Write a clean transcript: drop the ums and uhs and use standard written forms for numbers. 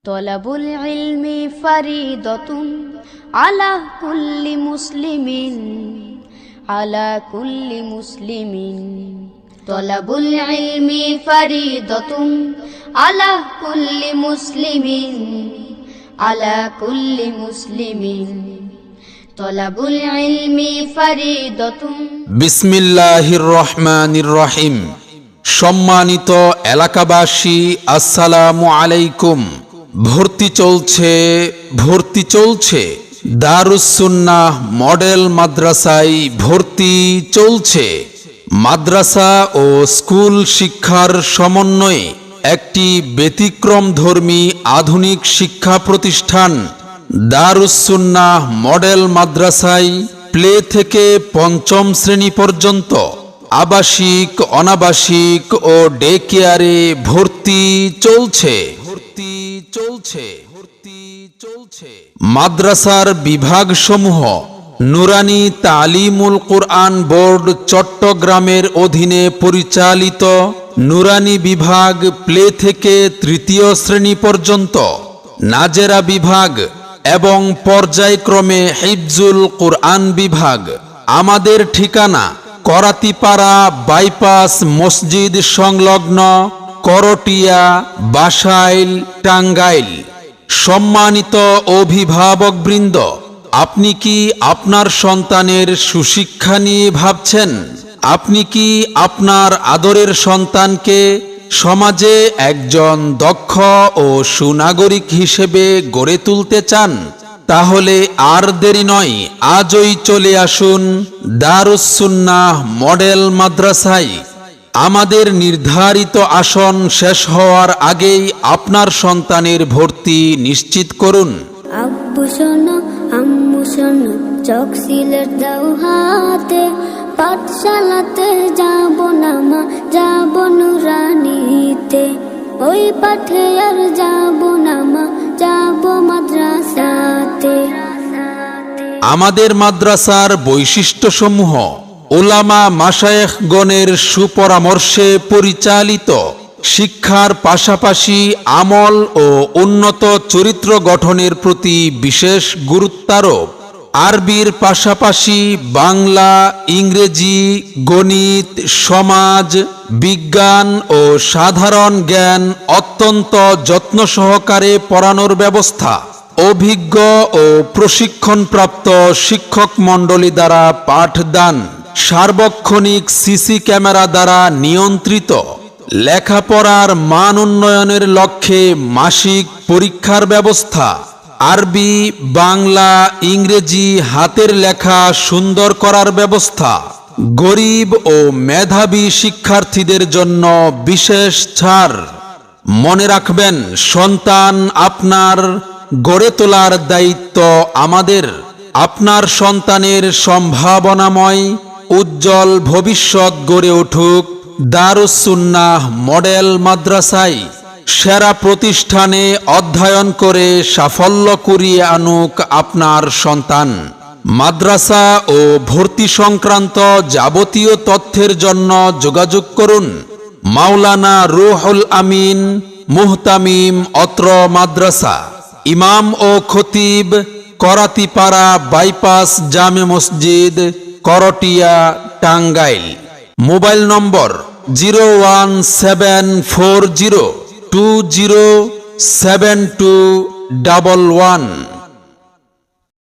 তলাবুল ইলমি ফারিদাতুন আলা কুল্লি মুসলিমিন আলা কুল্লি মুসলিমিন তলাবুল ইলমি ফারিদাতুন আলা কুল্লি মুসলিমিন আলা কুল্লি মুসলিমিন তলাবুল ইলমি ফারিদাতুন। বিসমিল্লাহির রহমানির রহিম। সম্মানিত এলাকাবাসী, আসসালামু আলাইকুম। ভর্তি চলছে দারুস সুন্নাহ মডেল মাদ্রাসায় ভর্তি চলছে। মাদ্রাসা ও স্কুল শিক্ষার সমন্বয়ে একটি ব্যতিক্রমধর্মী আধুনিক শিক্ষা প্রতিষ্ঠান দারুস সুন্নাহ মডেল মাদ্রাসায় প্লে থেকে পঞ্চম শ্রেণী পর্যন্ত আবাসিক, অনাবাসিক ও ডে কেয়ারে ভর্তি চলছে। মাদ্রাসার বিভাগসমূহ নুরানি তালিমুল কুরআন বোর্ড চট্টগ্রামের অধীনে পরিচালিত নুরানি বিভাগ প্লে থেকে তৃতীয় শ্রেণী পর্যন্ত, নাজেরা বিভাগ এবং পর্যায়ক্রমে হিফজুল কুরআন বিভাগ। আমাদের ঠিকানা করাতিপাড়া বাইপাস মসজিদ সংলগ্ন, করটিয়া, বাসাইল, টাঙ্গাইল। সম্মানিত অভিভাবকবৃন্দ, আপনি কি আপনার সন্তানের সুশিক্ষা নিয়ে ভাবছেন? আপনি কি আপনার আদরের সন্তানকে সমাজে একজন দক্ষ ও সুনাগরিক হিসেবে গড়ে তুলতে চান? তাহলে আর দেরি নয়, আজই চলে আসুন দারুস সুন্নাহ মডেল মাদ্রাসায়। আমাদের নির্ধারিত আসন শেষ হওয়ার আগেই আপনার সন্তানের ভর্তি নিশ্চিত করুন। আব্বু শোনো, আম্মু শোনো, চক সিলেট দাও হাতে, পাঠশালাতে যাব না মা, যাব নুরানিতে। ওই পাঠে আর যাব না মা, যাব মাদ্রাসাতে। আমাদের মাদ্রাসার বৈশিষ্ট্যসমূহ: উলামা মাশায়েখগণের সুপরামর্শে পরিচালিত, শিক্ষার পাশাপাশি আমল ও উন্নত চরিত্র গঠনের প্রতি বিশেষ গুরুত্বারোপ, আরবির পাশাপাশি বাংলা, ইংরেজি, গণিত, সমাজ বিজ্ঞান ও সাধারণ জ্ঞান অত্যন্ত যত্ন সহকারে পড়ানোর ব্যবস্থা, অভিজ্ঞ ও প্রশিক্ষণপ্রাপ্ত শিক্ষক মণ্ডলী দ্বারা পাঠদান, সার্বক্ষণিক সিসি ক্যামেরা দ্বারা নিয়ন্ত্রিত, লেখাপড়ার মান উন্নয়নের লক্ষ্যে মাসিক পরীক্ষার ব্যবস্থা, আরবি, বাংলা, ইংরেজি হাতের লেখা সুন্দর করার ব্যবস্থা, গরিব ও মেধাবী শিক্ষার্থীদের জন্য বিশেষ ছাড়। মনে রাখবেন, সন্তান আপনার, গড়ে তোলার দায়িত্ব আমাদের। আপনার সন্তানের সম্ভাবনাময় উজ্জ্বল ভবিষ্যৎ গড়ে উঠুক দারুস সুন্নাহ মডেল মাদ্রাসায়। সেরা প্রতিষ্ঠানে অধ্যয়ন করে সাফল্য কুড়িয়ে আনুক আপনার সন্তান। মাদ্রাসা ও ভর্তি সংক্রান্ত যাবতীয় তথ্যের জন্য যোগাযোগ করুন মাওলানা রুহুল আমিন মুহতামিম, অত্র মাদ্রাসা, ইমাম ও খতিব, করাতিপাড়া বাইপাস জামে মসজিদ, করটিয়া, টাঙ্গাইল। মোবাইল নম্বর 01740207211।